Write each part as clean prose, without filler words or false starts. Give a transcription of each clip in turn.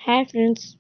Hi friends.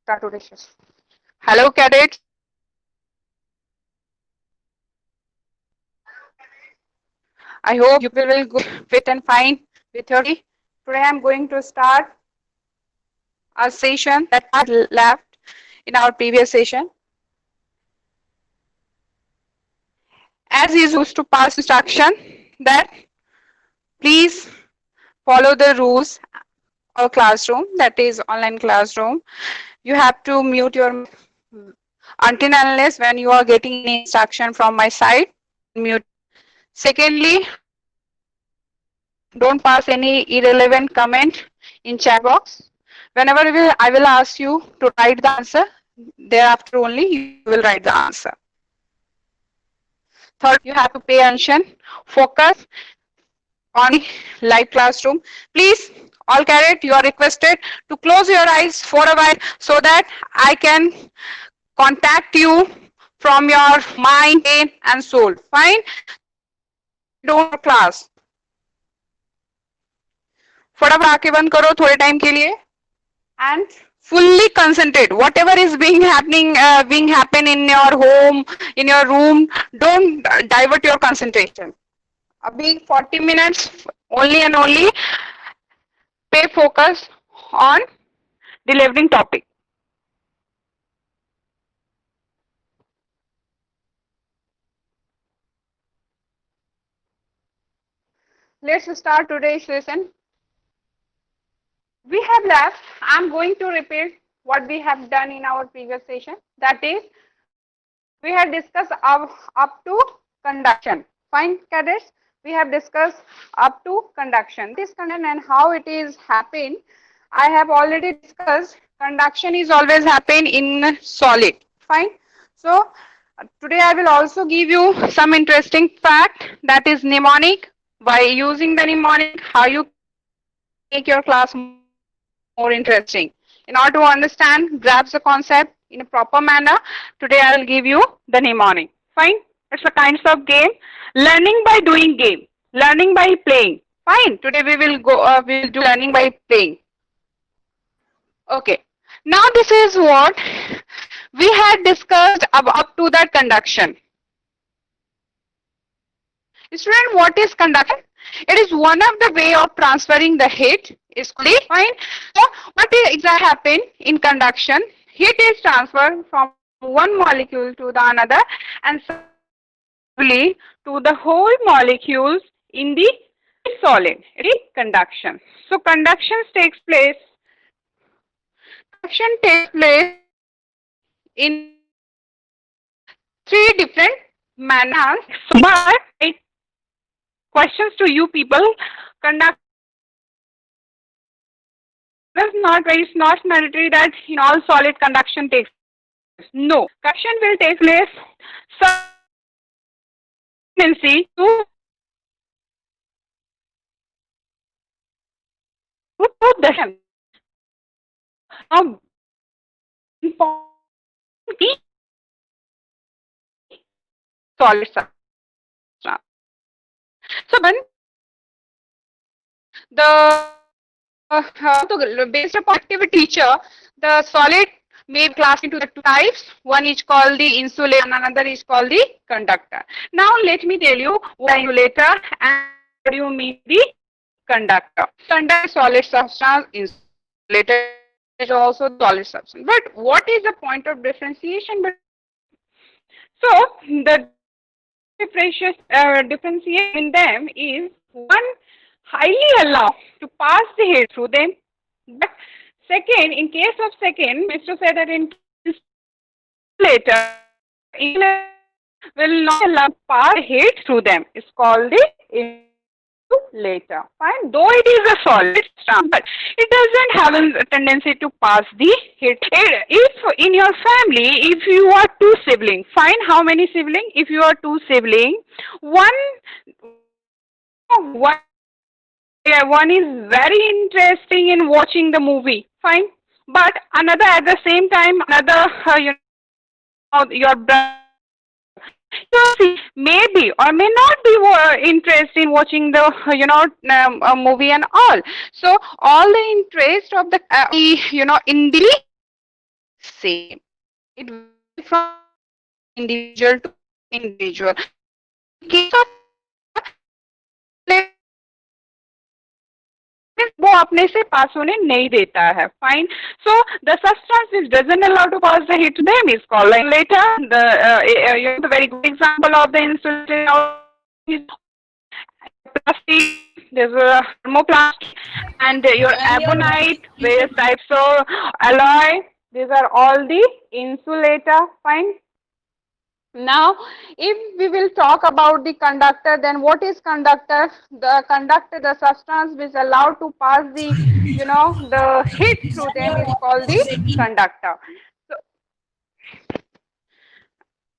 Start today's session. Hello, cadets. I hope you people will go fit and fine with your study. Today I'm going to start a session that had left in our previous session. As is used to pass instruction that please follow the rules of classroom, that is online classroom. You have to mute your until and unless when you are getting any instruction from my side, then mute. Secondly, don't pass any irrelevant comment in chat box. Whenever I will ask you to write the answer, thereafter only you will write the answer. Third, you have to pay attention, focus on the live classroom. Please, all cadet, you are requested to close your eyes for a while so that I can contact you from your mind, brain, and soul. Fine? Don't class. फटाफट आंखें बंद करो थोड़े time के लिए and fully concentrate whatever is being happen in your home, in your room. Don't divert your concentration. Abhi 40 minutes only and only pay focus on delivering topic. Let's start today's lesson. We have left, I'm going to repeat what we have done in our previous session. That is, we have discussed up to conduction. Fine, cadets. We have discussed up to conduction. This conduction and how it is happen. I have already discussed. Conduction is always happen in solid. Fine. So today I will also give you some interesting fact, that is mnemonic. By using the mnemonic, how you can make your class more interesting. In order to understand, grasp the concept in a proper manner, today I will give you the mnemonic. Fine? It's a kind of game. Learning by doing game. Learning by playing. Fine. Today we will go. We will do learning by playing. Okay. Now this is what we had discussed up to that conduction. Student, what is conduction? It is one of the way of transferring the heat. Is fine. So what is exactly happen in conduction? Heat is transferred from one molecule to the another and subsequently to the whole molecules in the solid. It is conduction. So conduction takes place in three different manners. So, but questions to you people, conduction is not very, it's not mandatory that in all solid conduction takes place. No, conduction will take place tendency to the solid substance. So when the based upon activity feature, the solid may be classed into the two types. One is called the insulator and another is called the conductor. Now let me tell you what is insulator and what do you mean the conductor. Conductor is solid substance, insulator is also solid substance. But what is the point of differentiation? So the differentiation in them is one highly allowed to pass the heat through them. But second, in case of second, Mr. said that in insulator will not allow to pass the heat through them. It's called the insulator. Fine. Though it is a solid substance, but it doesn't have a tendency to pass the heat. If in your family, if you are two siblings, fine. How many siblings? If you are two siblings, one one is very interesting in watching the movie, fine. But another at the same time, another your brother, you see, maybe or may not be interested in watching the movie and all. So all the interest of the in the same. It varies from individual to individual. In case of वो अपने से पास होने नहीं देता है, fine. So the substance which doesn't allow to pass the heat to them is called insulator. The very good example of the insulator is plastic. There's a thermoplastic and your ebonite, various types of alloy. These are all the insulator, fine. Now, if we will talk about the conductor, then what is conductor? The conductor, the substance which is allowed to pass the, the heat through them is called the conductor. So,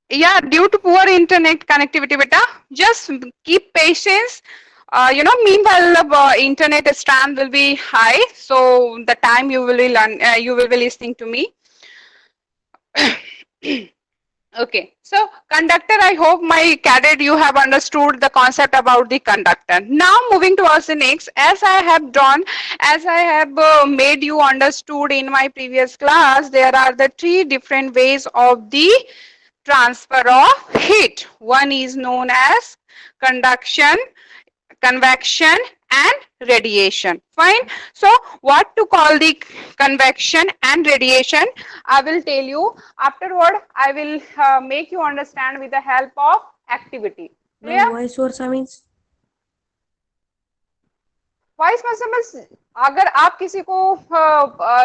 yeah, due to poor internet connectivity, beta, just keep patience. Meanwhile, the internet strength will be high, so the time you will be listening to me. Okay, so conductor, I hope my cadet you have understood the concept about the conductor. Now moving towards the next, as I have made you understood in my previous class, there are the three different ways of the transfer of heat. One is known as conduction, convection and radiation, fine. So what to call the convection and radiation, I will tell you afterward. I will make you understand with the help of activity. Clear? Vice versa means vice versa अगर आप किसी को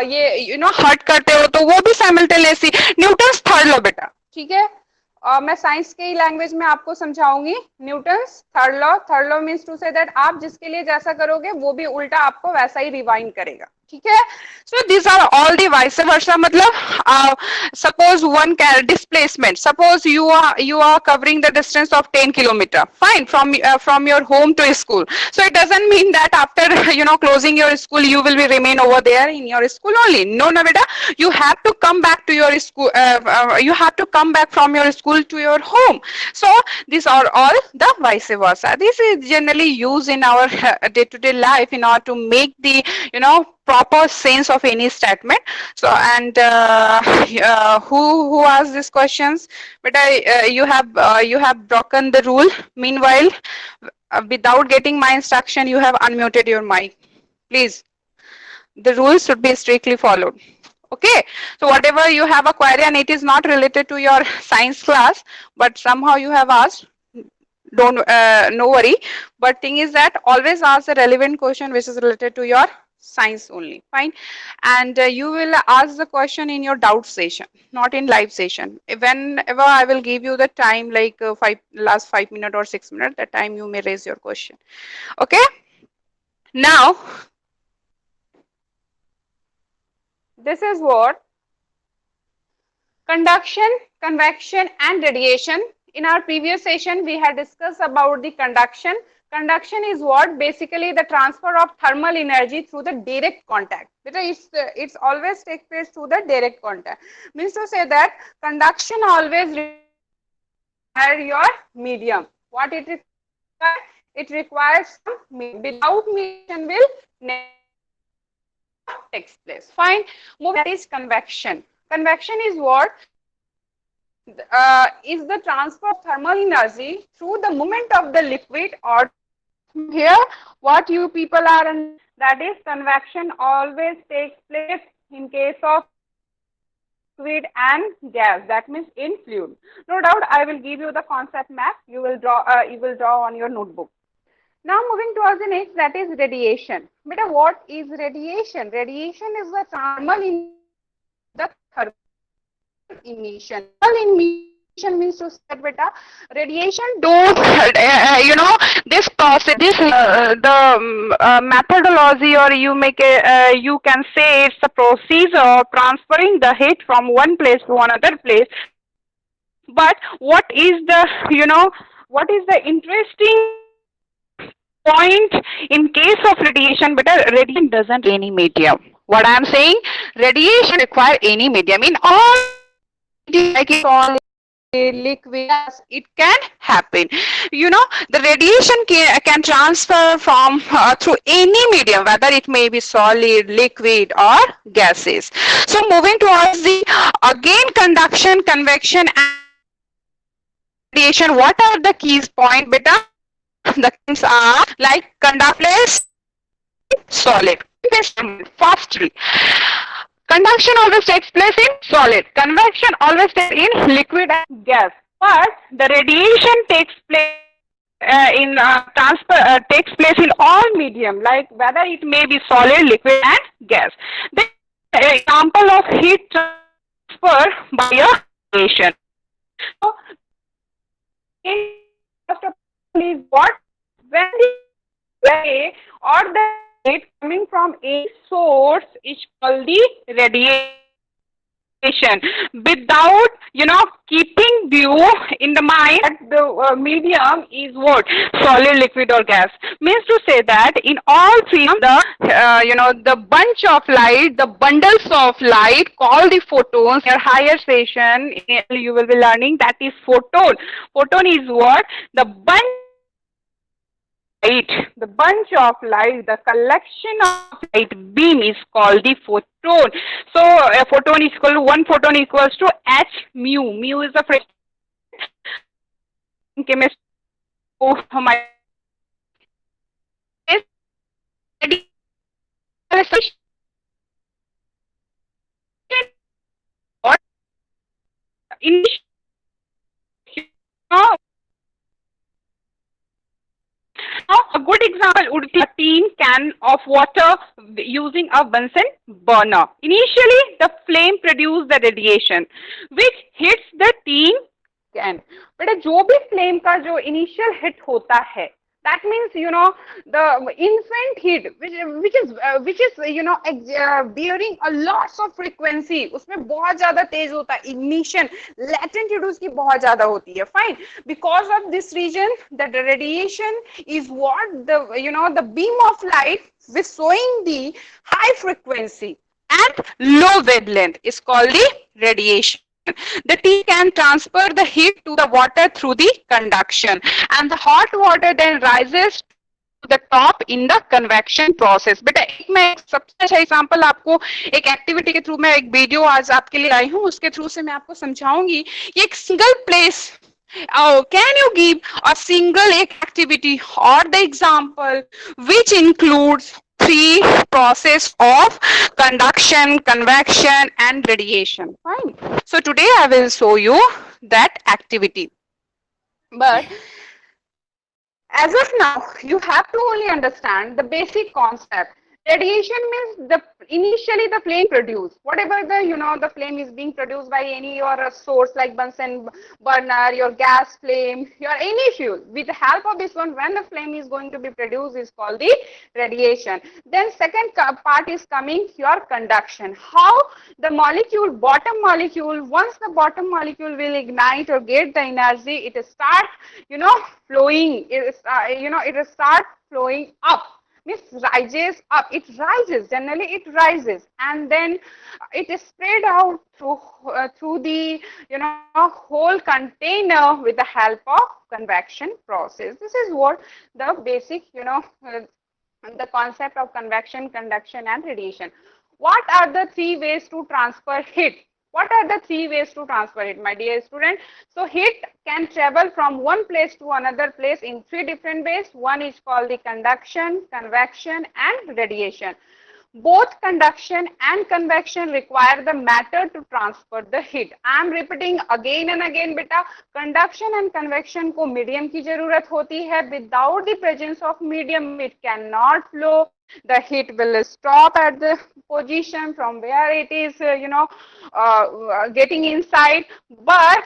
ये hurt करते हो तो वो भी साइमल्टेनियसली न्यूटन्स थर्ड लॉ बेटा, ठीक है. मैं साइंस के लैंग्वेज में आपको समझाऊंगी. Newton's third law means to say that आप जिसके लिए जैसा करोगे वो भी उल्टा आपको वैसा ही रिवाइंड करेगा, ठीक है. So these are all the vice versa. मतलब suppose one displacement. Suppose you are covering the distance of 10 kilometer. Fine, from your home to school. So it doesn't mean that after closing your school you will be remain over there in your school only. No, no, beta. You have to come back to your school. You have to come back from your school to your home. So these are all the vice versa. This is generally used in our day-to-day life in order to make the proper sense of any statement. So and who asked these questions? But you have broken the rule. Meanwhile, without getting my instruction, you have unmuted your mic. Please, the rules should be strictly followed. Okay, so whatever you have a query and it is not related to your science class, but somehow you have asked, don't no worry. But thing is that always ask a relevant question which is related to your science only. Fine, and you will ask the question in your doubt session, not in live session. Whenever I will give you the time, like last 5 minutes or 6 minutes, that time you may raise your question. Okay, now this is what conduction, convection and radiation. In our previous session, we had discussed about the conduction. Conduction is what? Basically the transfer of thermal energy through the direct contact. It's always take place through the direct contact. Means to say that conduction always requires your medium. What it requires? It requires some medium. Without medium will never takes place. Fine. Moving, that is convection. Convection is what? Is the transfer of thermal energy through the movement of the liquid or here what you people are in, that is convection always takes place in case of liquid and gas, that means in fluid. No doubt I will give you the concept map, you will draw on your notebook. Now moving towards the next, that is radiation. Beta, what is radiation? Radiation is the thermal in the thermal emission. Thermal emission means to say, beta, radiation don't this process, this the methodology, or you make a you can say it's a procedure of transferring the heat from one place to another place. But what is the what is the interesting point in case of radiation? Better, radiation doesn't any medium. What I am saying, radiation require any medium. In all like solid, liquid, it can happen. The radiation can transfer from through any medium, whether it may be solid, liquid or gases. So moving towards the again conduction, convection and radiation, what are the keys point? Beta, the keys are like conductless, solid. Firstly, conduction always takes place in solid. Convection always takes in liquid and gas. But the radiation takes place in transfer takes place in all medium, like whether it may be solid, liquid and gas. The example of heat transfer by a radiation. So, first of all is what? When the ray or the heat coming from a source is called the radiation. Without keeping view in the mind that the medium is what? Solid, liquid or gas. Means to say that in all three the the bunch of light, the bundles of light called the photons. In your higher session you will be learning that is photon. Photon is what? The bunch light, the bunch of light, the collection of light beam is called the photon. So a photon is equal to, one photon equals to h mu. Mu is the phrase in chemistry. My a good example would be a tin can of water using a Bunsen burner. Initially, the flame produces the radiation which hits the tin can. बेटा जो भी flame का जो initial hit होता है That means, the infant heat, which is bearing a lots of frequency, उसमें बहुत ज़्यादा तेज होता है, ignition, latent heat उसकी बहुत ज़्यादा होती है. Fine. Because of this region, the radiation is what the beam of light with showing the high frequency and low wavelength is called the radiation. The tea can transfer the heat to the water through the conduction, and the hot water then rises to the top in the convection process. बेटा एक मैं सबसे अच्छा example आपको एक activity के through मैं एक वीडियो आज आपके लिए आई हूँ, उसके थ्रू से मैं आपको समझाऊंगी. ये एक single place. Can you give a single activity or the example which includes three process of conduction, convection and radiation? Fine. So today I will show you that activity. But as of now, you have to only understand the basic concept. Radiation means initially the flame produced, whatever the flame is being produced by any your source like Bunsen burner, your gas flame, your any fuel. With the help of this one, when the flame is going to be produced, is called the radiation. Then second part is coming your conduction. How the molecule, bottom molecule, once the bottom molecule will ignite or get the energy, it start flowing. It will start flowing up. Means rises up, it rises, generally it rises, and then it is spread out through the whole container with the help of convection process. This is what the basic the concept of convection, conduction and radiation. What are the three ways to transfer heat? What are the three ways to transfer it, my dear student? So heat can travel from one place to another place in three different ways. One is called the conduction, convection and radiation. Both conduction and convection require the matter to transfer the heat. I am repeating again and again beta, conduction and convection को medium की जरूरत होती है. Without the presence of medium, it cannot flow. The heat will stop at the position from where it is getting inside. But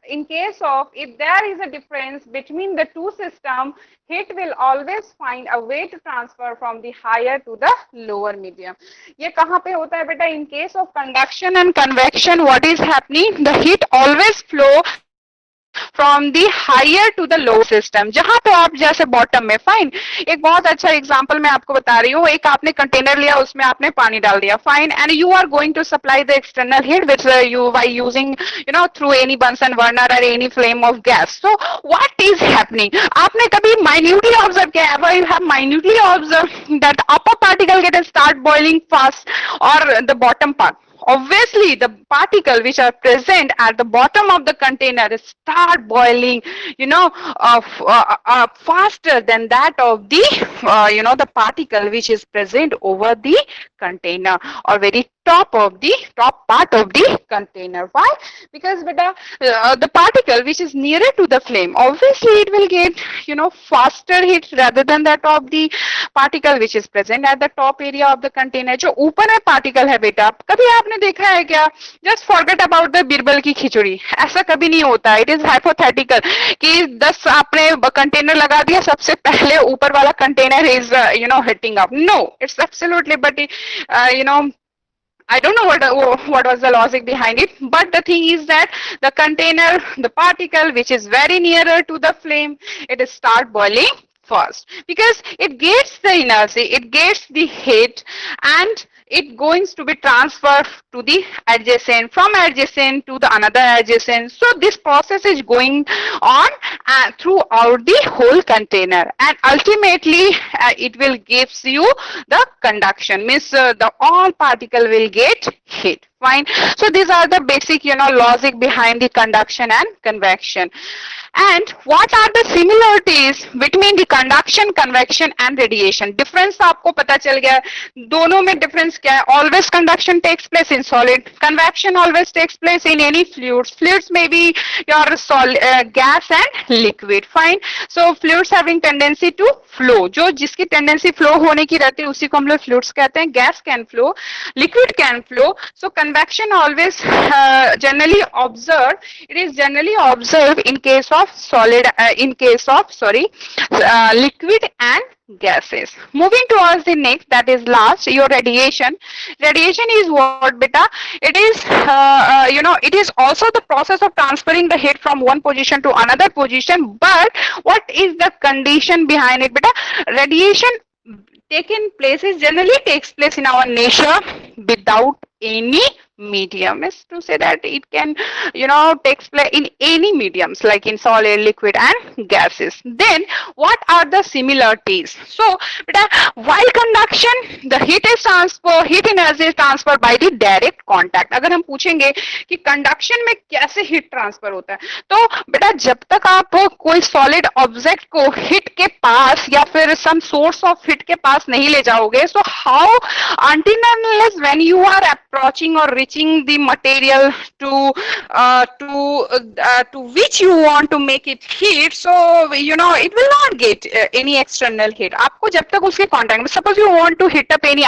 in case of, if there is a difference between the two systems, heat will always find a way to transfer from the higher to the lower medium. ये कहाँ पे होता है बेटा? In case of conduction and convection, what is happening? The heat always flow from the higher to the low system. जहां पे आप जैसे बॉटम में, फाइन, एक बहुत अच्छा एग्जांपल मैं आपको बता रही हूँ. एक आपने कंटेनर लिया, उसमें आपने पानी डाल दिया, fine, and you are going to supply the external heat which you by using through any Bunsen burner और any flame of gas. So what is happening? आपने कभी माइन्यूटली ऑब्जर्व किया? Ever you have minutely observe that upper particle get start boiling fast और the bottom part? Obviously, the particle which are present at the bottom of the container start boiling, faster than that of the, the particle which is present over the container or very top part of the container. Why? Because the particle which is nearer to the flame, obviously it will get faster heat rather than that of the particle which is present at the top area of the container. जो ऊपर में particle है बेटा, कभी आपने देखा है क्या? Just forget about the Birbal की खिचड़ी, ऐसा कभी नहीं होता. It is hypothetical कि 10 आपने कंटेनर लगा दिया, सबसे पहले ऊपर वाला container is hitting up. No, it's absolutely, but I don't know what was the logic behind it, but the thing is that the container, the particle which is very nearer to the flame, it start boiling first because it gets the energy, it gets the heat, and it going to be transferred to the adjacent, from adjacent to the another adjacent. So this process is going on throughout the whole container, and ultimately it will gives you the conduction, means the all particle will get heat. Fine. So these are the basic logic behind the conduction and convection. And what are the similarities between the conduction, convection and radiation? Difference आपको पता चल गया. दोनों में difference क्या है? Always conduction takes place in solid. Convection always takes place in any fluids. Fluids may be your solid, gas and liquid. Fine. So fluids having tendency to flow. जो जिसकी tendency flow होने की रहती है उसी को हम लोग fluids कहते हैं. Gas can flow, liquid can flow. So convection convection always generally observed. It is generally observed in case of solid, in case of sorry, liquid and gases. Moving towards the next, that is last, your radiation. Radiation is what, beta? It is, it is also the process of transferring the heat from one position to another position. But what is the condition behind it, beta? Radiation taken place is generally takes place in our nature without any medium, is to say that it can takes place in any mediums like in solid, liquid and gases. Then what are the similarities? So beta, while conduction the heat is transfer, heat energy is transferred by the direct contact. अगर हम पूछेंगे कि conduction में कैसे heat transfer होता है, तो बेटा जब तक आप कोई सॉलिड ऑब्जेक्ट को हिट के पास या फिर सम सोर्स ऑफ हिट के पास नहीं ले जाओगे, so how until and unless when you are approaching or reaching the material to which you want to make it heat, so it will not get any external heat. आपको जब तक उसके contact में, suppose you want to hit up any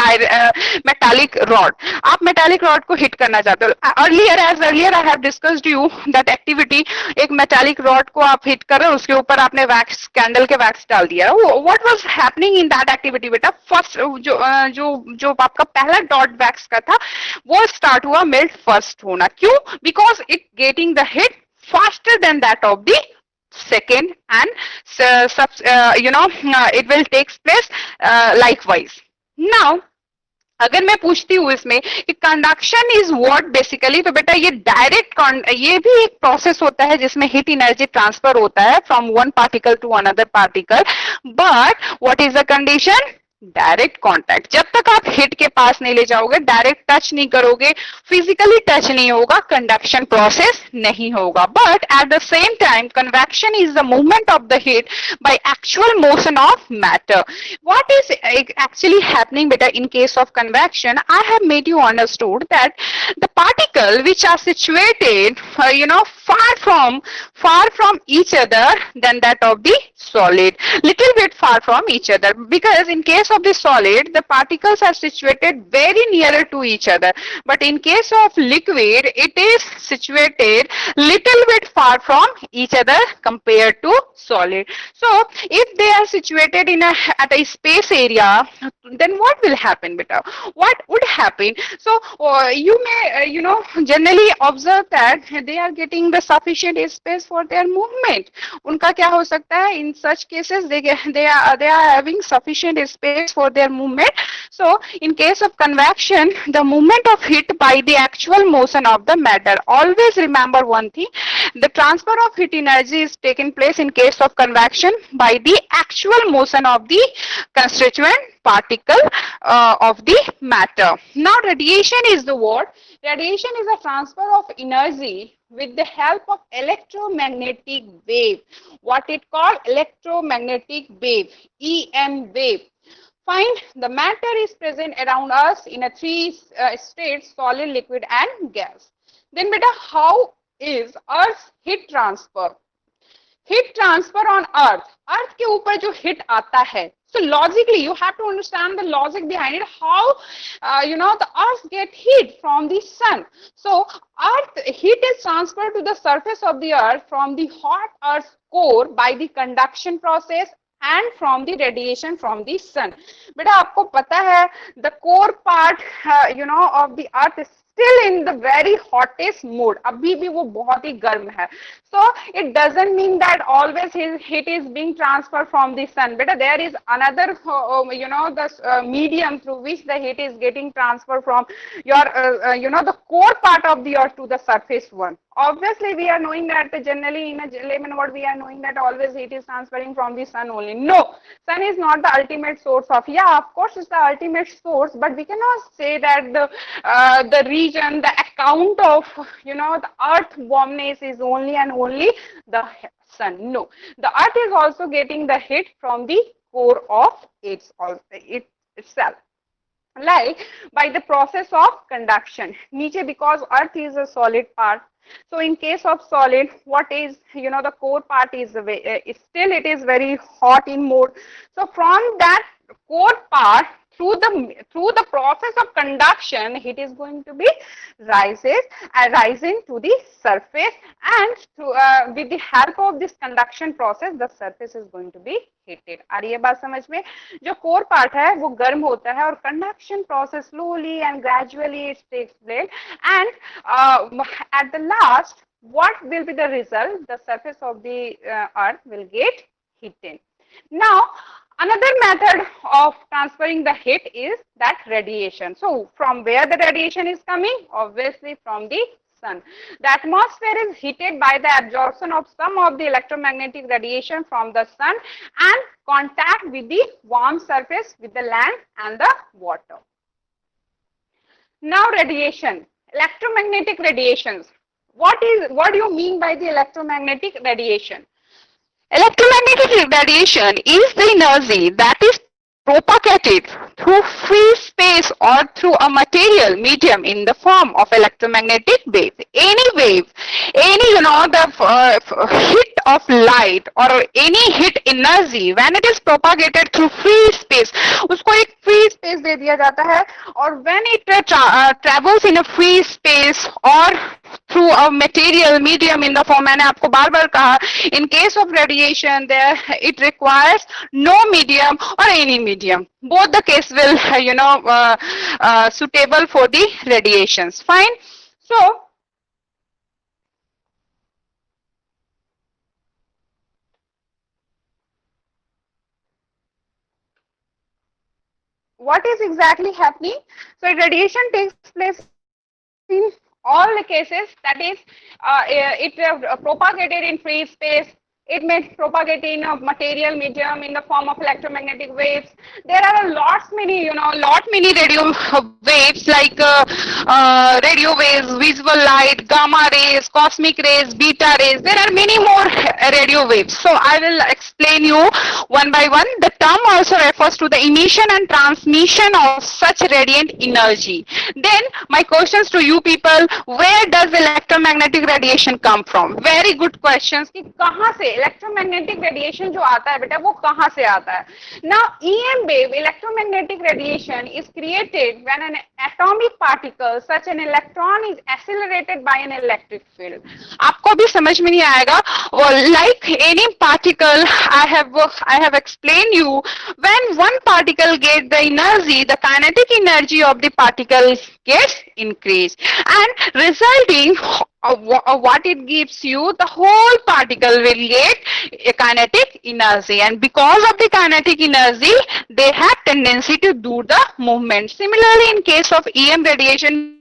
metallic rod, आप metallic rod को hit करना चाहते हो, earlier I have discussed you that activity, एक मेटालिक रॉड को आप हिट कर रहे हो, उसके ऊपर आपने वैक्स, कैंडल के वैक्स डाल दिया, what was happening in that activity बेटा? फर्स्ट जो आपका पहला डॉट वैक्स का था वो स्टार्ट हुआ मेल्ट फर्स्ट होना. क्यों? Because it getting the hit faster than that of the second, and it will takes place likewise. Now अगर मैं पूछती हूँ इसमें कि कंडक्शन इज व्हाट बेसिकली, तो बेटा ये डायरेक्ट, ये भी एक प्रोसेस होता है जिसमें हीट एनर्जी ट्रांसफर होता है from one particle to another particle. But what is the condition? Direct contact. जब तक आप हिट के पास नहीं ले जाओगे, डायरेक्ट टच नहीं करोगे, फिजिकली टच नहीं होगा, कंडक्शन प्रोसेस नहीं होगा. But at the same time convection is the movement of the heat by actual motion of matter. What is actually happening बेटा in case of convection? I have made you understood that the particle which are situated far from each other than that of the solid, little bit far from each other, because in case of the solid the particles are situated very nearer to each other, but in case of liquid it is situated little bit far from each other compared to solid. So if they are situated in at a space area, then what will happen beta? What would happen? So you may generally observe that they are getting the sufficient space for their movement. उनका क्या हो सकता है? In such cases they are having sufficient space for their movement. So in case of convection, the movement of heat by the actual motion of the matter. Always remember one thing, the transfer of heat energy is taking place in case of convection by the actual motion of the constituent particle of the matter. Now radiation is the what? Radiation is a transfer of energy with the help of electromagnetic wave. What it called? Electromagnetic wave, EM wave. Find the matter is present around us in a three states: solid, liquid and gas. Then beta, how is Earth's heat transfer? Heat transfer on Earth. Earth के ऊपर जो heat आता है, so logically you have to understand the logic behind it. How the Earth get heat from the sun. So Earth heat is transferred to the surface of the Earth from the hot Earth's core by the conduction process and from the radiation from the sun. बेटा आपको पता है the core part of the Earth is still in the very hottest mode. अभी भी वो बहुत ही गर्म है. So it doesn't mean that always his heat is being transferred from the sun. Beta, there is another the medium through which the heat is getting transferred from your the core part of the Earth to the surface one. Obviously we are knowing that generally in a layman word we are knowing that always heat is transferring from the sun only. No, sun is not the ultimate source of, yeah, of course it's the ultimate source, but we cannot say that the region, the account of the Earth warmness is only and only the sun. No, the Earth is also getting the heat from the core of itself, like by the process of conduction. Niche, because Earth is a solid part. So in case of solid, what is the core part is still it is very hot in mode. So from that core part, through the process of conduction, heat is going to be rising to the surface, and with the help of this conduction process, the surface is going to be heated. आ रही है बात समझ में? जो core part है वो गर्म होता है और conduction process slowly and gradually it takes place, and at the last, what will be the result? The surface of the earth will get heated. Now, another method of transferring the heat is that radiation. So, from where the radiation is coming? Obviously, from the sun. The atmosphere is heated by the absorption of some of the electromagnetic radiation from the sun and contact with the warm surface with the land and the water. Now, radiation, electromagnetic radiations. What do you mean by the electromagnetic radiation? Electromagnetic radiation is the energy that is propagated through free space or through a material medium in the form of electromagnetic wave. Any wave, any the hit of light or any hit energy, when it is propagated through free space, उसको एक free space दे दिया जाता है, और when it travels in a free space or through a material medium in the form, मैंने आपको बार बार कहा, in case of radiation there it requires no medium or any medium. Both the case will suitable for the radiations. Fine. So what is exactly happening? So radiation takes place in all the cases, that is it propagated in free space. It may propagate in a material medium in the form of electromagnetic waves. There are lot many radio waves like radio waves, visible light, gamma rays, cosmic rays, beta rays. There are many more radio waves. So I will explain you one by one. The term also refers to the emission and transmission of such radiant energy. Then my questions to you people, where does electromagnetic radiation come from? Very good questions. कि कहाँ से electromagnetic radiation जो आता है बेटा वो कहाँ से आता है? Now EM wave, electromagnetic radiation, is created when an atomic particle such an electron is accelerated by an electric field. आपको भी समझ में नहीं आएगा. Well, like any particle, I have explained you, when one particle gets the energy, the kinetic energy of the particle gets increased, and resulting what it gives you, the whole particle will get a kinetic energy, and because of the kinetic energy they have tendency to do the movement. Similarly, in case of EM radiation,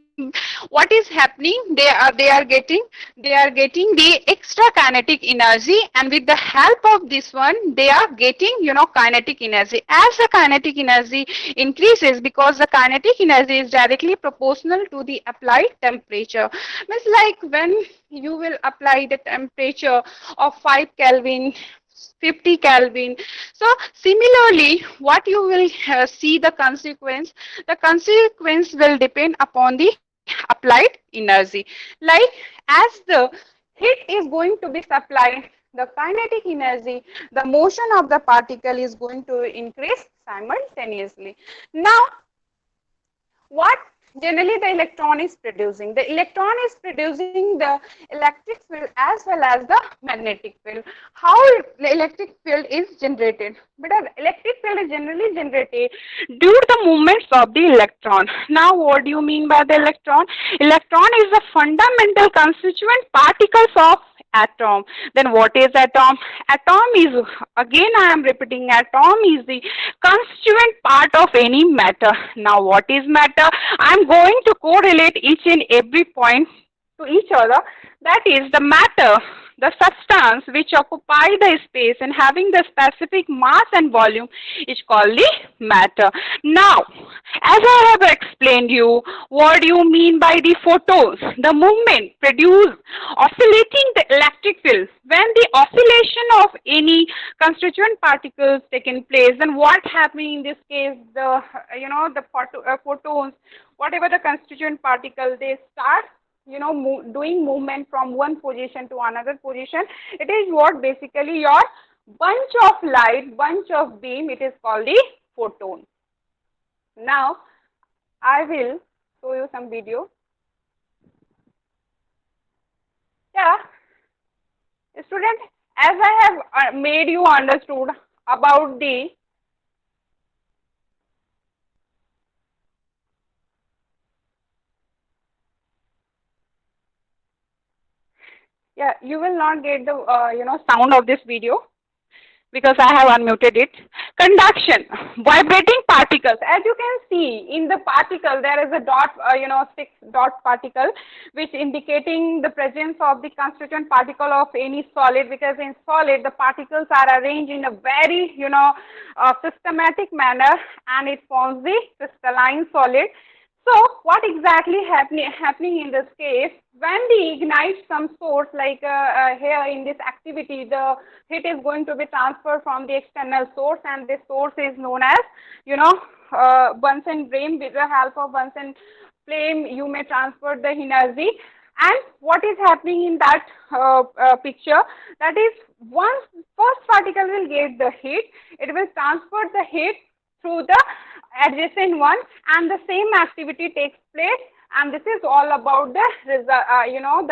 what is happening? They are getting the extra kinetic energy, and with the help of this one they are getting kinetic energy. As the kinetic energy increases, because the kinetic energy is directly proportional to the applied temperature. Means like when you will apply the temperature of 5 Kelvin, 50 Kelvin. So similarly, what you will see the consequence will depend upon the applied energy. Like as the heat is going to be supplied, the kinetic energy, the motion of the particle is going to increase simultaneously. Now, what generally the electron is producing? The electron is producing the electric field as well as the magnetic field. How the electric field is generated? But electric field is generally generated due to the movements of the electron. Now, what do you mean by the electron? Electron is the fundamental constituent particles of atom. Then what is atom? Atom is, again I am repeating, atom is the constituent part of any matter. Now what is matter? I am going to correlate each and every point to each other. That is, the matter, the substance which occupy the space and having the specific mass and volume is called the matter. Now, as I have explained you, what do you mean by the photons? The movement produced oscillating the electric field. When the oscillation of any constituent particles taking place, then what happening in this case? The photons, whatever the constituent particle, they start doing movement from one position to another position. It is what basically your bunch of light, bunch of beam, it is called the photon. Now I will show you some video. Yeah, student, as I have made you understood about the, yeah, you will not get the sound of this video because I have unmuted it. Conduction, vibrating particles. As you can see in the particle, there is a dot, six dot particle, which indicating the presence of the constituent particle of any solid. Because in solid, the particles are arranged in a very, systematic manner, and it forms the crystalline solid. So what exactly happening in this case, when we ignite some source, like here in this activity, the heat is going to be transferred from the external source, and this source is known as, Bunsen flame. With the help of Bunsen flame, you may transfer the energy. And what is happening in that picture, that is, once first particle will get the heat, it will transfer the heat through the adjacent one, and the same activity takes place, and this is all about the result,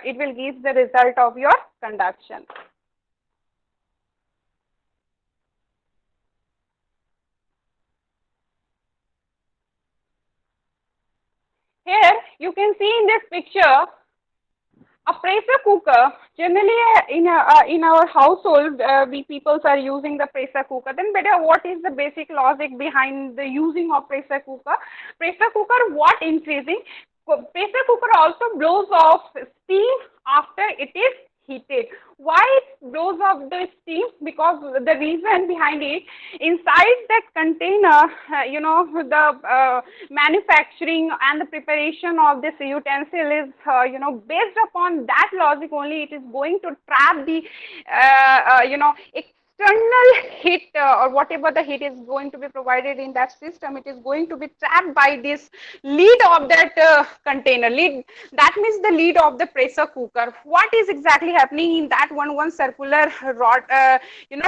it will give the result of your conduction. Here you can see in this picture a pressure cooker. Generally, in our household, we people are using the pressure cooker. Then, better, what is the basic logic behind the using of pressure cooker? Pressure cooker, what increasing? Pressure cooker also blows off steam after it is heated. Why it blows off the steam? Because the reason behind it, inside that container, the manufacturing and the preparation of this utensil is, based upon that logic only. It is going to trap the, external heat, or whatever the heat is going to be provided in that system. It is going to be trapped by this lid of that container. Lid, that means the lid of the pressure cooker. What is exactly happening in that one circular rod,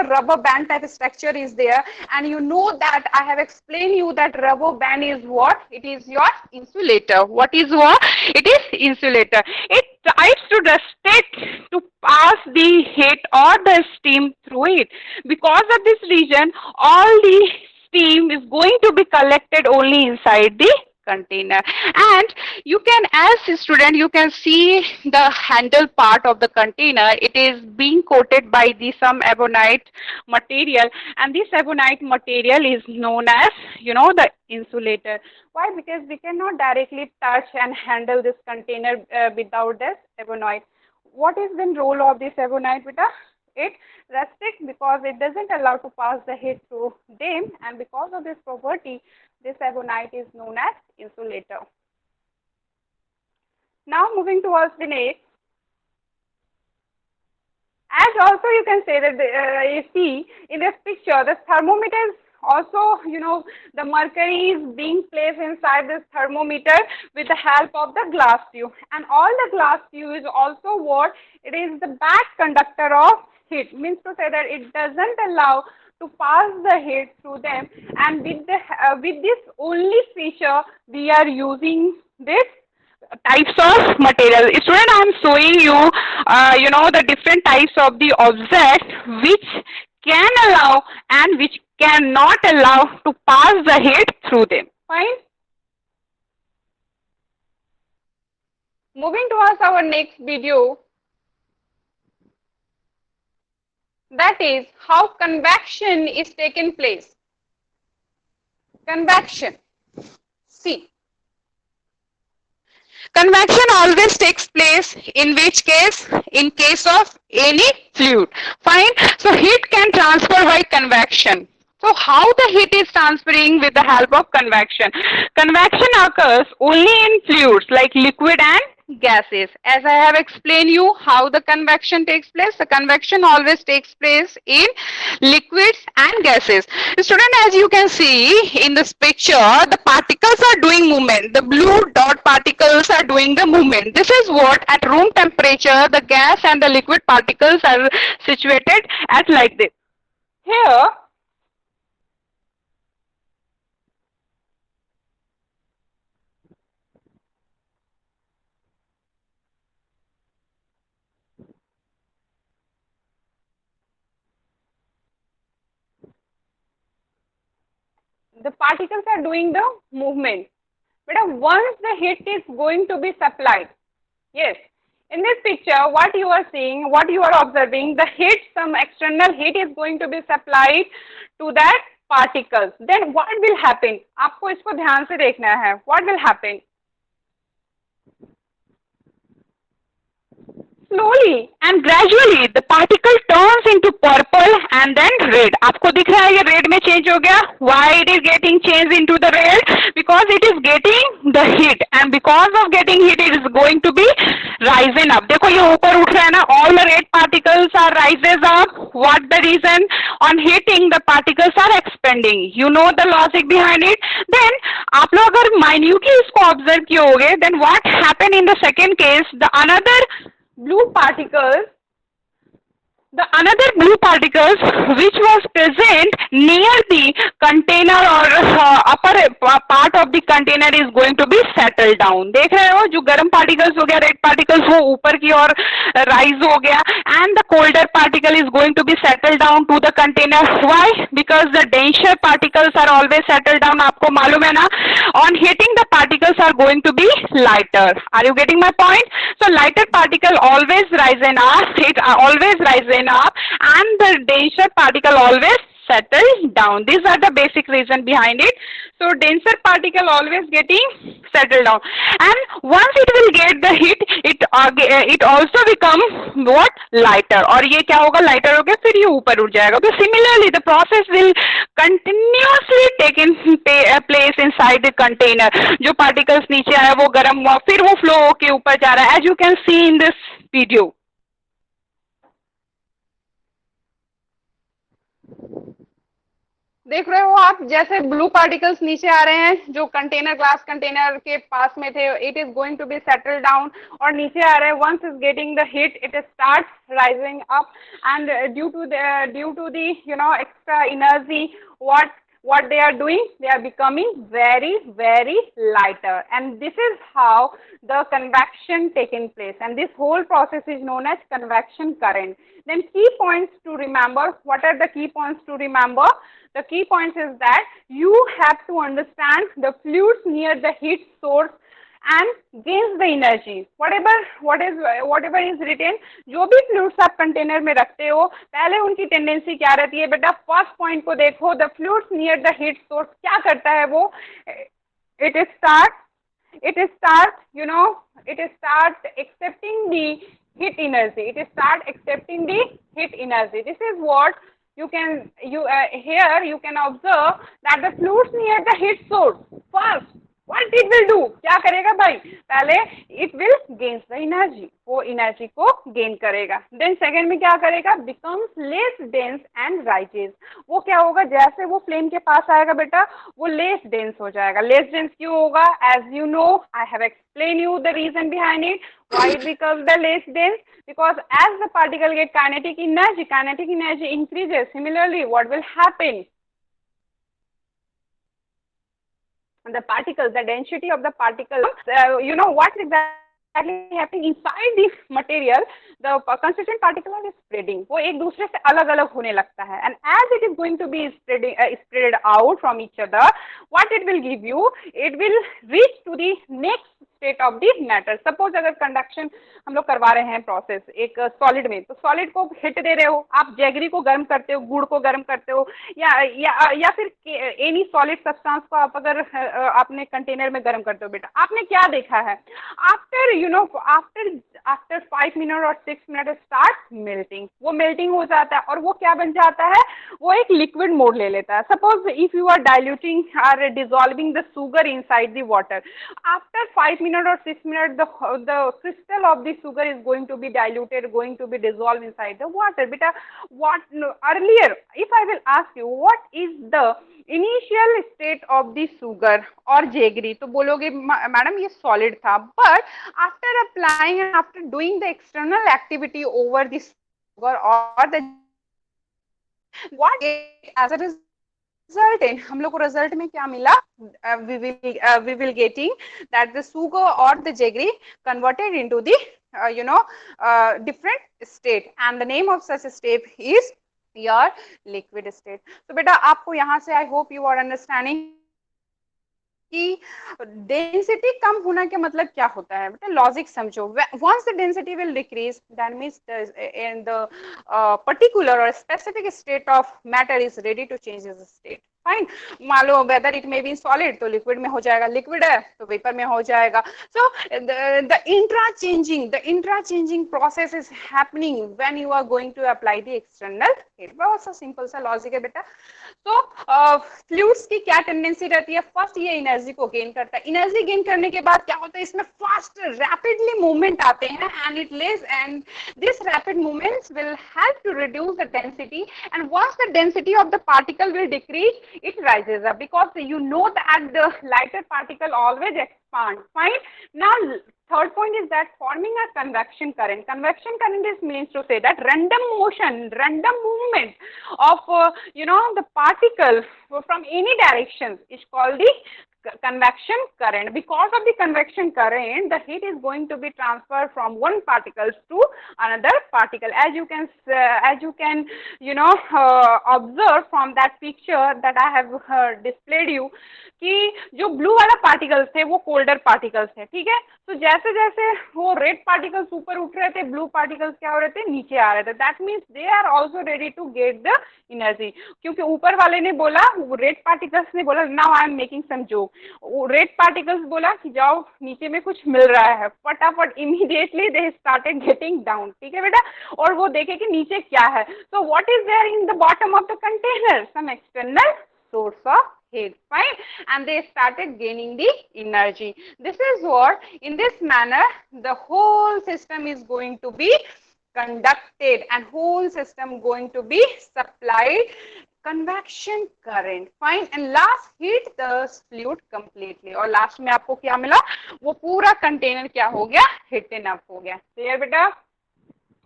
rubber band type structure is there, and you know that I have explained you that rubber band is what? It is your insulator. What is what? It is insulator. It tries to restrict to pass the heat or the steam through it. Because of this reason, all the steam is going to be collected only inside the container. And you can, as a student, you can see the handle part of the container. It is being coated by the some ebonite material, and this ebonite material is known as, the insulator. Why? Because we cannot directly touch and handle this container without this ebonite. What is the role of this ebonite, beta? It restricts, because it doesn't allow to pass the heat through them, and because of this property, this ebonite is known as insulator. Now moving towards the next, as also you can say that you see in this picture, the thermometer is also, the mercury is being placed inside this thermometer with the help of the glass tube, and all the glass tube is also what? It is the bad conductor of heat, means to say that it doesn't allow to pass the heat through them, and with this only feature we are using this types of material. Student, I am showing you, the different types of the object which can allow and which cannot allow to pass the heat through them. Fine. Moving towards our next video, that is how convection is taken place. Convection. See. Convection always takes place in which case? In case of any fluid. Fine. So heat can transfer by convection. So how the heat is transferring with the help of convection? Convection occurs only in fluids like liquid and gases. As I have explained you how the convection takes place, the convection always takes place in liquids and gases. Student, as you can see in this picture, the particles are doing movement. The blue dot particles are doing the movement. This is what at room temperature the gas and the liquid particles are situated at like this. Here the particles are doing the movement. But once the heat is going to be supplied, yes, in this picture, what you are seeing, what you are observing, the heat, some external heat is going to be supplied to that particles. Then what will happen? आपको इसको ध्यान से देखना है. What will happen? Slowly and gradually the particle turns into purple and then red. आपको दिख रहा है ये red में change हो गया. Why it is getting changed into the red? Because it is getting the heat, and because of getting heat it is going to be rising up. देखो ये ऊपर उठ रहा है ना. All the red particles are rises up. What the reason? On heating the particles are expanding. You know the logic behind it. Then आप लोग अगर minutely इसको observe किए होगे, then what happened in the second case? The another blue particles, the another blue particles which was present near the container or upper part of the container is going to be settled down. देख रहे हो जो गर्म particles हो गया, red particles वो ऊपर की ओर rise हो गया, and the colder particle is going to be settled down to the container. Why? Because the denser particles are always settled down. आपको मालूम है ना? On heating the particles are going to be lighter. Are you getting my point? So lighter particle always rising up. It always rising up, and the denser particle always settles down. These are the basic reason behind it. So denser particle always getting settled down, and once it will get the heat, it also become what? Lighter. और ये क्या होगा? Lighter हो गया, फिर ये ऊपर उठ जाएगा. So similarly the process will continuously take in place inside the container. जो particles नीचे आया वो गर्म हुआ, फिर वो flow होके ऊपर जा रहा है, as you can see in this video. देख रहे हो आप, जैसे ब्लू पार्टिकल्स नीचे आ रहे हैं जो कंटेनर, ग्लास कंटेनर के पास में थे, it is going to be settle down, और नीचे आ रहे हैं. Once is getting the heat it starts rising up, and due to the extra energy, what they are doing, they are becoming very, very lighter, and this is how the convection taking place, and this whole process is known as convection current. Then key points to remember. What are the key points to remember? The key points is that you have to understand the fluids near the heat source and gains the energy. Whatever is written, जो भी fluids आप container में रखते हो, पहले उनकी tendency क्या रहती है बेटा? फर्स्ट पॉइंट को देखो. The fluids near the heat source क्या करता है वो? it start accepting the heat energy. It start accepting the heat energy. This is what you can here you can observe that the fluids near the heat source, first what it will do, क्या करेगा भाई? पहले it will gains the energy, वो energy को gain करेगा. Then second में क्या करेगा? becomes less dense and rises. वो क्या होगा? जैसे वो फ्लेम के पास आएगा बेटा, वो less dense हो जाएगा. less dense क्यों होगा? As you know, I have explained you the reason behind it. Why it becomes the less dense? Because as the particle get kinetic energy increases. Similarly, what will happen? The particles, the density of the particles, what exactly happening inside the material, the constituent particle is spreading. वो एक दूसरे से अलग अलग होने लगता है, and as it is going to be spread out from each other, what it will give you? It will reach to the next state of the matter. Suppose अगर कंडक्शन हम लोग करवा रहे हैं प्रोसेस एक सॉलिड में, तो solid को हिट दे रहे हो आप, जैगरी को गर्म करते हो, गुड़ को गर्म करते हो, या फिर एनी सॉलिड सब्सटेंस को आप अगर आपने कंटेनर में गर्म करते हो बेटा, आपने क्या देखा है? आफ्टर 5 मिनट और 6 मिनट स्टार्ट मेल्टिंग. वो मेल्टिंग हो जाता है और वो क्या बन जाता है? वो एक लिक्विड मोड ले लेता है. Suppose if you are diluting और dissolving the sugar inside the water, after 5 minute or 6 minutes the crystal of the sugar is going to be diluted, going to be dissolved inside the water. Beta, earlier if I will ask you what is the initial state of the sugar or jaggery, तो बोलोगे madam ये solid था, but after applying and after doing the external activity over the sugar or the what as a result in हम लोग को result में क्या मिला? we will getting that the sugar or the jaggery converted into the different state, and the name of such a state is your liquid state. तो बेटा आपको यहाँ से I hope you are understanding कि density कम होना के मतलब क्या होता है बेटा, लॉजिक समझो. once the density will decrease, that means in the particular or specific state of matter is ready to change its state. Fine. मान लो whether it may be solid, तो लिक्विड में हो जाएगा, लिक्विड है तो वेपर में हो जाएगा. So the intra changing process is happening when you are going to apply the external heat. बहुत सा सिंपल सा लॉजिक है बेटा. तो फ्लूइड्स की क्या टेंडेंसी रहती है, फर्स्ट ये एनर्जी को गेन करता है. एनर्जी गेन करने के बाद क्या होता है, इसमें फास्ट रैपिडली मूवमेंट आते हैं and it less and this rapid movements will help to reduce the density. And once the density of the particle will decrease, it rises up because you know that the lighter particle always expand. Fine. Now third point is that forming a convection current. Convection current is means to say that random motion, random movement of the particle from any direction is called the convection current. Because of the convection current, the heat is going to be transferred from one particle to another particle. As you can observe from that picture that I have displayed you कि जो blue वाला particles थे वो colder particles थे. ठीक है. तो जैसे जैसे वो रेड पार्टिकल्स ऊपर उठ रहे थे, ब्लू पार्टिकल्स क्या हो रहे थे, नीचे आ रहे थे. That means they are also ready to get the energy. क्योंकि ऊपर वाले ने बोला, रेड पार्टिकल्स ने बोला now I am making some joke, red particles बोला कि जाओ नीचे में कुछ मिल रहा है, फटाफट immediately they started getting down. ठीक है बेटा. और वो देखे कि नीचे क्या है. तो what is there in the bottom of the container, some external source of heat. Fine. And they started gaining the energy. This is what, in this manner the whole system is going to be conducted and whole system going to be supplied convection current. Fine. And last heat the fluid completely. और last में आपको क्या मिला, वो पूरा container क्या हो गया, heat enough हो गया. Clear बेटा.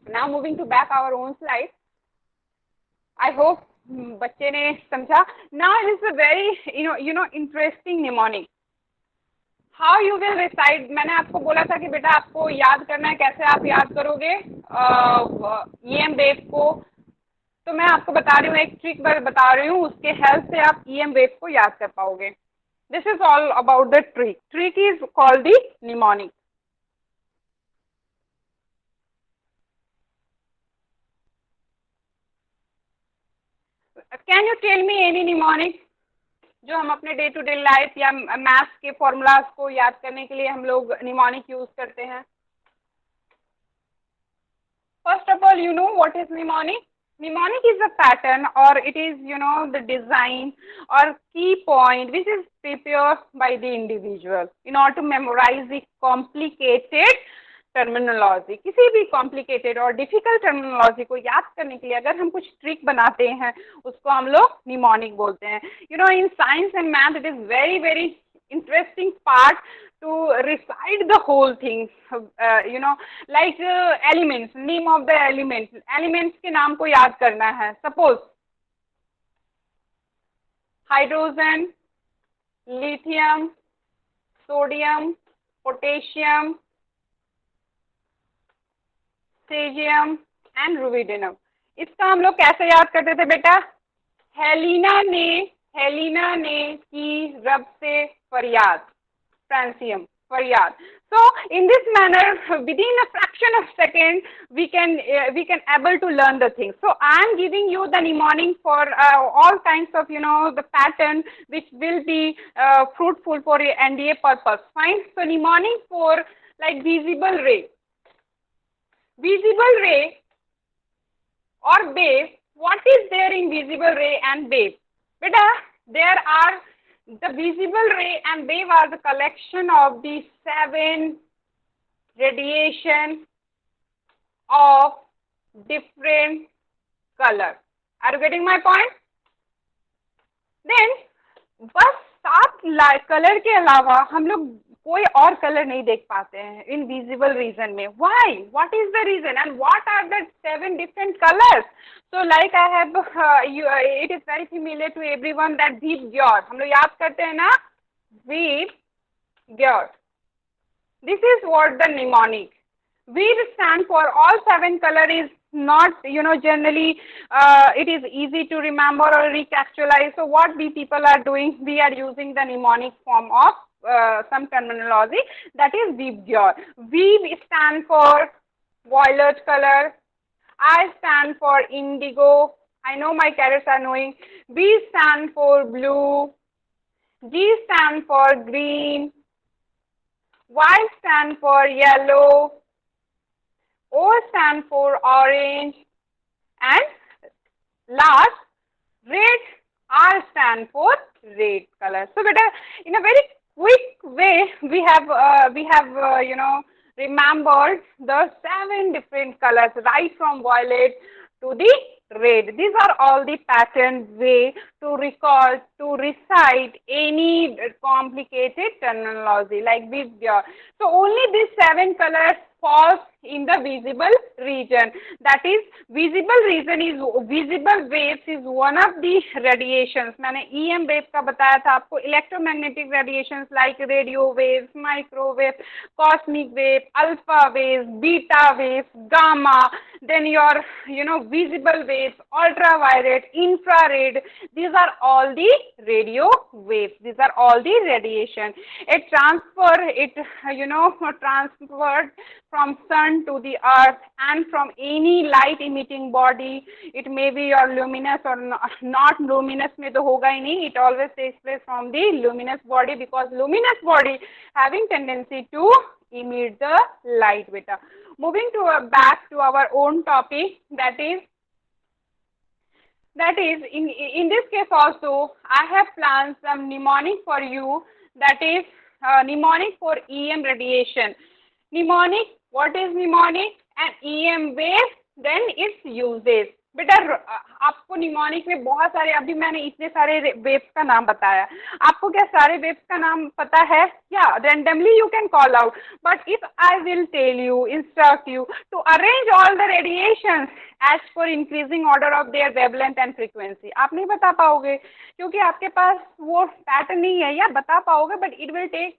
Now moving to back our own slide. I hope बच्चे ने समझा. Now is a very interesting mnemonic. How you will recite. मैंने आपको बोला था कि बेटा आपको याद करना है. कैसे आप याद करोगे ईएम वेव को, तो मैं आपको बता रही हूँ, एक ट्रिक बता रही हूँ, उसके हेल्प से आप ईएम वेव को याद कर पाओगे. This is all about the trick. Trick is called the mnemonic. Can you tell me any mnemonic जो हम अपने डे टू डे लाइफ या मैथ्स के फॉर्मूलाज को याद करने के लिए हम लोग निमोनिक यूज करते हैं. First of all, you know what is mnemonic. Mnemonic is a pattern, or it is the design or key point which is prepared by the individual in order to memorize the complicated terminology. किसी भी complicated और difficult terminology को याद करने के लिए अगर हम कुछ ट्रिक बनाते हैं उसको हम लोग निमोनिक बोलते हैं. In science and math it is very very interesting part to recite the whole thing. Like elements, name of the elements के नाम को याद करना है. Suppose hydrogen, lithium, sodium, potassium, caesium and rubidium. इसका हम लोग कैसे याद करते थे बेटा. हेलिना ने की रब से फरियाद, फ्रांसियम फरियाद. So in this manner, within a fraction of second, we can able to learn the things. So I am giving you the mnemonic for all kinds of the pattern which will be fruitful for NDA purpose. Fine. So mnemonic for like visible ray or wave. What is there in visible ray and wave? Beta, there are the visible ray and wave are the collection of the 7 radiation of different color. Are you getting my point? Then बस 7 colour के अलावा हम लोग कोई और colour नहीं देख पाते हैं इन विजिबल रीजन में. Why, what is the reason and what are the 7 different colours. So like I have, it is very familiar to everyone that Veep Gyur. हम लोग याद करते हैं ना, Veep Gyur. This is what the mnemonic. Veep stand for all 7 color is not, generally it is easy to remember or recapitalize. So what we people are doing, we are using the mnemonic form of some terminology, that is VBGYOR. V stand for violet color, I stand for indigo. I know my cadets are knowing. B stand for blue, G stand for green, Y stand for yellow, O stand for orange, and last, red, R stand for red color. So beta, in a very quick way, we have remembered the 7 different colors, right from violet to the red. These are all the patterned way to recall, to recite any complicated terminology like this. So only these 7 colors falls in the visible region. That is, visible region is, visible waves is one of the radiations. मैंने EM wave का बताया था आपको, electromagnetic radiations like radio waves, microwave, cosmic wave, alpha waves, beta waves, gamma, then your visible waves, ultraviolet, infrared. These are all the radio waves. These are all the radiation. Transferred from sun to the earth and from any light emitting body. It may be your luminous or not luminous, में तो होगा ही नहीं. It always takes place from the luminous body, because luminous body having tendency to emit the light. Beta, moving to back to our own topic, that is in this case also I have planned some mnemonic for you, that is mnemonic for EM radiation. Mnemonic, what is mnemonic? And EM wave, then its uses. बेटा आपको mnemonic में बहुत सारे, अभी मैंने इतने सारे waves का नाम बताया, आपको क्या सारे वेव्स का नाम पता है? या randomly you can call out, but if I will tell you, instruct you to arrange all the radiations as per increasing order of their wavelength and frequency, आप नहीं बता पाओगे क्योंकि आपके पास वो पैटर्न नहीं है, या बता पाओगे but it will take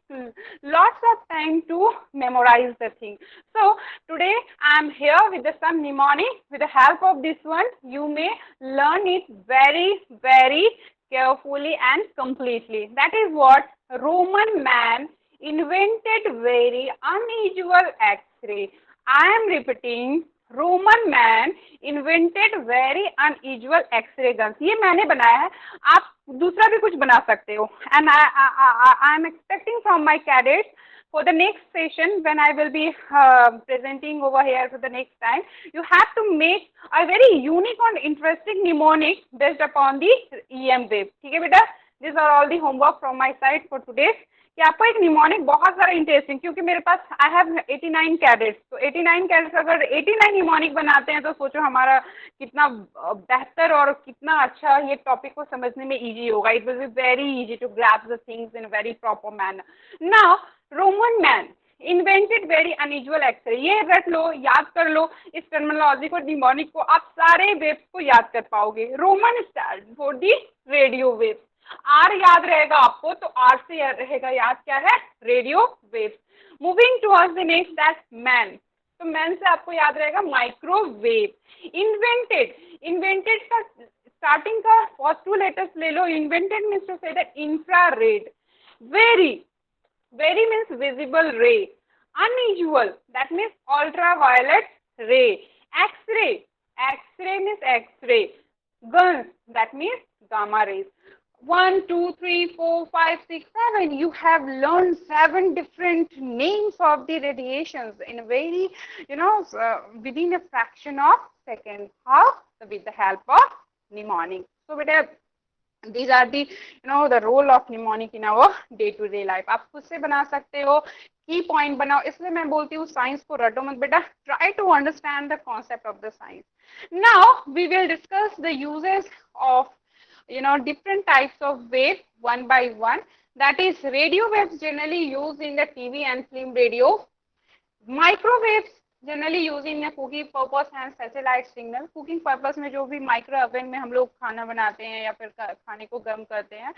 lots of time to memorize the thing. So today I am here with some mnemonic. With the help of this one, you may learn it very, very carefully and completely. That is what Roman man invented very unusual X-ray. I am repeating, Roman man invented very unusual X-ray guns. ये मैंने बनाया है, आप दूसरा भी कुछ बना सकते हो. And I am expecting from my cadets for the next session, when I will be presenting over here for the next time, you have to make a very unique and interesting mnemonic based upon the EM wave. ठीक है बेटा, these are all the homework from my side for today. कि आपको एक mnemonic बहुत सारा interesting, क्योंकि मेरे पास आई हैव 89 कैडेट्स, तो 89 कैडेट्स अगर 89 निमोनिक बनाते हैं तो सोचो हमारा कितना बेहतर और कितना अच्छा ये टॉपिक को समझने में इजी होगा. It will be very easy to grasp the things in very proper manner. Now Roman man invented very unusual X-ray. ये रट लो, याद कर लो इस टर्मिनोलॉजी को, निमोनिक को, आप सारे वेव्स को याद कर पाओगे. Roman start for the radio waves. R याद रहेगा आपको, तो आर से रहेगा याद क्या है? Radio waves. Moving towards the next, that man. तो मैन से आपको याद रहेगा माइक्रोवेव. इन्वेंटेड का स्टार्टिंग का फर्स्ट 2 लेटर्स ले लो. Invented means to say that infrared. Very means visible ray. Unusual, that means ultraviolet ray. X ray means X ray. guns, that means gamma rays. 1, 2, 3, 4, 5, 6, 7. You have learned 7 different names of the radiations in a very, within a fraction of second. How? With the help of mnemonic. So, these are the, the role of mnemonic in our day-to-day life. आप खुद से बना सकते हो, की point बनाओ. इसलिए मैं बोलती हूँ साइंस को रटो मत बेटा. Try to understand the concept of the science. Now we will discuss the uses of different types of waves one by one. That is, radio waves generally used in the TV and film radio. Microwaves generally use in cooking purpose and satellite signal. Cooking purpose में जो भी micro oven में हम लोग खाना बनाते हैं या फिर खाने को गर्म करते हैं,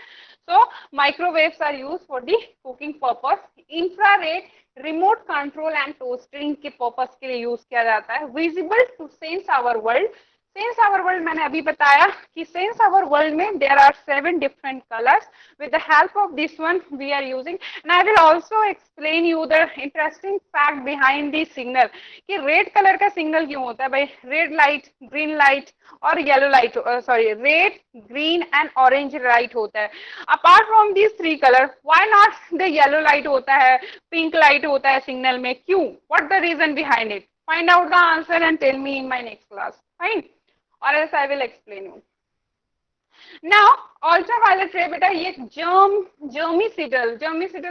so microwaves are use for the cooking purpose. Infrared remote control and toasting के पर्पस के लिए यूज किया जाता है। Visible to sense our world. Sense our world मैंने अभी बताया कि सेंस आवर वर्ल्ड में there are 7 different colours. with the help of this one we are using, and I will also explain you the interesting fact behind the signal कि red colour का signal क्यों होता है भाई। Red light, green light और yellow light, sorry red, green and orange light होता है। Apart from these 3 colour why not the yellow light होता है, पिंक लाइट होता है सिग्नल में, क्यों? What the reason behind it? Find out the answer and tell me in my next class, fine, और else I will explain you. Now ultraviolet रे बेटा ये जर्मिसिडल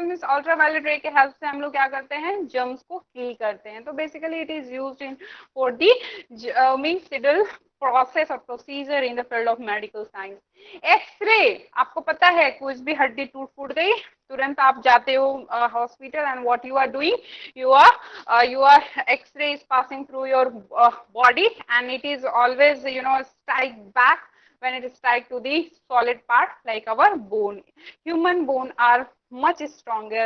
मीन्स अल्ट्रावायलेट रे के हेल्प से हम लोग क्या करते हैं, जर्म्स को किल करते हैं। तो basically it is used in for the germicidal process और procedure in the field of medical science. X ray, आपको पता है कुछ भी हड्डी टूट फूट गई, तुरंत आप जाते हो hospital and what you are doing, you are x-ray is passing through your body and it is always strike back when it is tied to the solid part like our bone. Human bone are much stronger.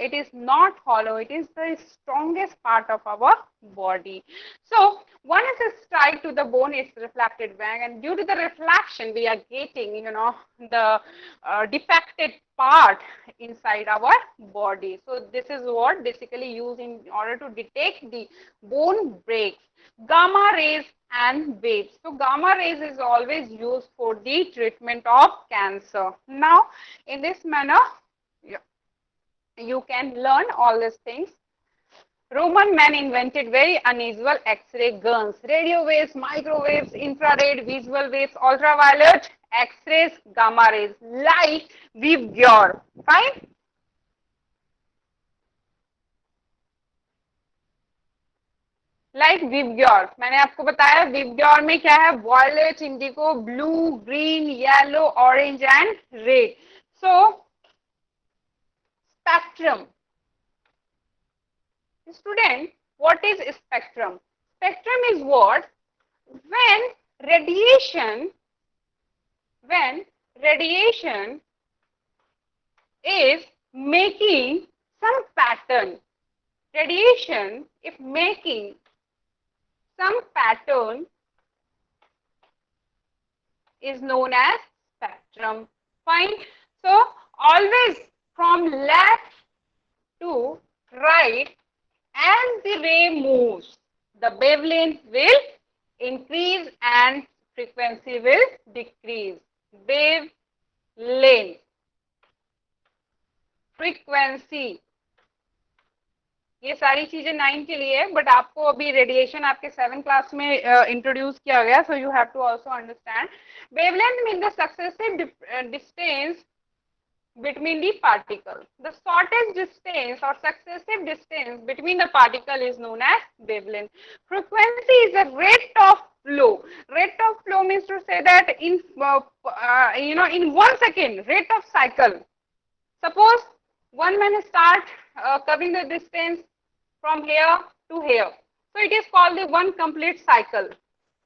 It is not hollow, it is the strongest part of our body. So once it strike to the bone, it's reflected back, and due to the reflection we are getting the defected part inside our body. So this is what basically used in order to detect the bone breaks. Gamma rays and waves. So gamma rays is always used for the treatment of cancer. Now in this manner you can learn all these things. Roman man invented very unusual X-ray guns. Radio waves, microwaves, infrared, visual waves, ultraviolet, X-rays, gamma rays, like Vibgyor. Fine? Like VIBGYOR, मैंने आपको बताया VIBGYOR में क्या है, violet, indigo, blue, green, yellow, orange and red. So spectrum, student, what is spectrum? Spectrum is what? When radiation is making some pattern, radiation if making some pattern is known as spectrum. Fine. So always from left to right, as the ray moves, the wavelength will increase and frequency will decrease. Wavelength, frequency, ये सारी चीजें 9 के लिए है, but आपको अभी radiation आपके 7 class में इंट्रोड्यूस किया गया, so you have to also understand. Wavelength mean the successive distance between the particle. The shortest distance or successive distance between the particle is known as wavelength. Frequency is the rate of flow. Rate of flow means to say that in in 1 second, rate of cycle. Suppose one man start covering the distance from here to here. So it is called the one complete cycle.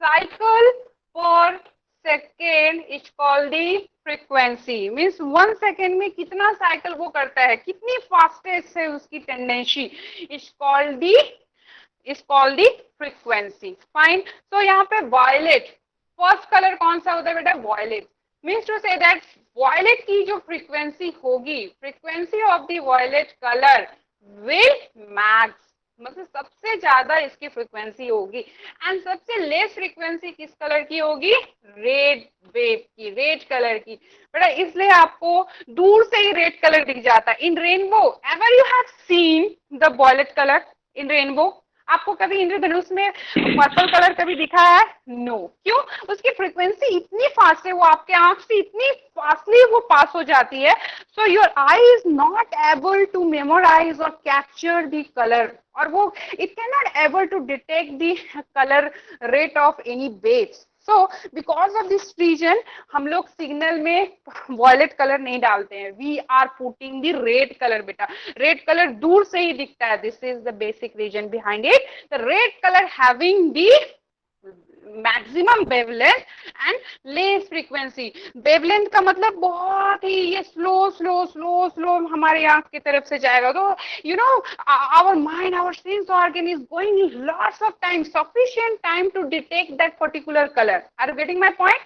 Cycle per second is called the frequency. Means 1 second में कितना cycle वो करता है, कितनी fastest है उसकी tendency, is called the frequency. Fine. So यहाँ पे violet, first color कौन सा होता है बेटा? Violet. Means to say that violet की जो frequency होगी, frequency of the violet color will max, मतलब सबसे ज्यादा इसकी फ्रीक्वेंसी होगी, एंड सबसे लेस फ्रीक्वेंसी किस कलर की होगी? रेड वेव की, रेड कलर की. बेटा इसलिए आपको दूर से ही रेड कलर दिख जाता है. In rainbow, ever you have seen the violet colour in rainbow? आपको कभी इंद्रधनुष में पर्पल कलर कभी दिखा है? नो. क्यों? उसकी फ्रीक्वेंसी इतनी फास्ट है, वो आपके आंख से इतनी फास्टली वो पास हो जाती है, so your eye is not able to memorise और कैप्चर द कलर, और वो it can not able to detect the colour rate of any waves. So because of this reason हम लोग सिग्नल में वॉयलेट कलर नहीं डालते हैं, we are putting the red colour. बेटा रेड कलर दूर से ही दिखता है. This is the basic reason behind it. The red colour having the maximum wavelength and less frequency. Wavelength का मतलब बहुत ही ये स्लो स्लो स्लो स्लो हमारे आंख की तरफ से जाएगा. तो you know our mind, our sense organ is going lots of time, sufficient time to detect that particular colour. Are you getting my point?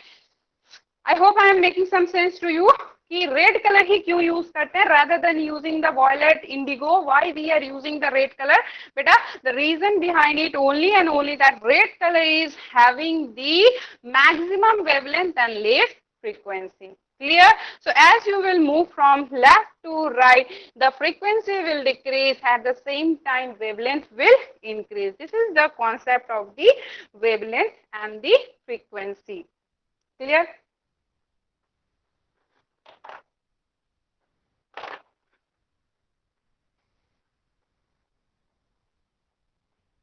I hope I am making some sense to you कि red colour ही क्यों use करते हैं rather than using the violet, indigo. Why we are using the red color? बेटा the reason behind it only and only that red color is having the maximum wavelength and less frequency. Clear? So as you will move from left to right, the frequency will decrease, at the same time wavelength will increase. This is the concept of the wavelength and the frequency. Clear?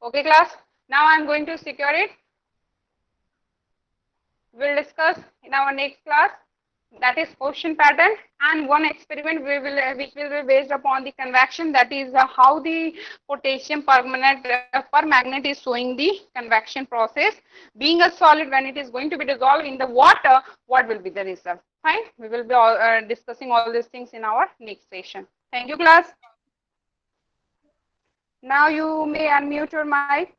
Okay class, now I am going to secure it. We'll discuss in our next class, that is question pattern, and one experiment which will be based upon the convection, that is how the potassium permanganate is showing the convection process. Being a solid, when it is going to be dissolved in the water, what will be the result? Fine, we will be discussing all these things in our next session. Thank you class. Now you may unmute your mic.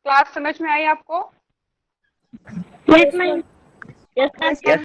Class समझ में आई आपको? Yes, ma'am. Yes, ma'am.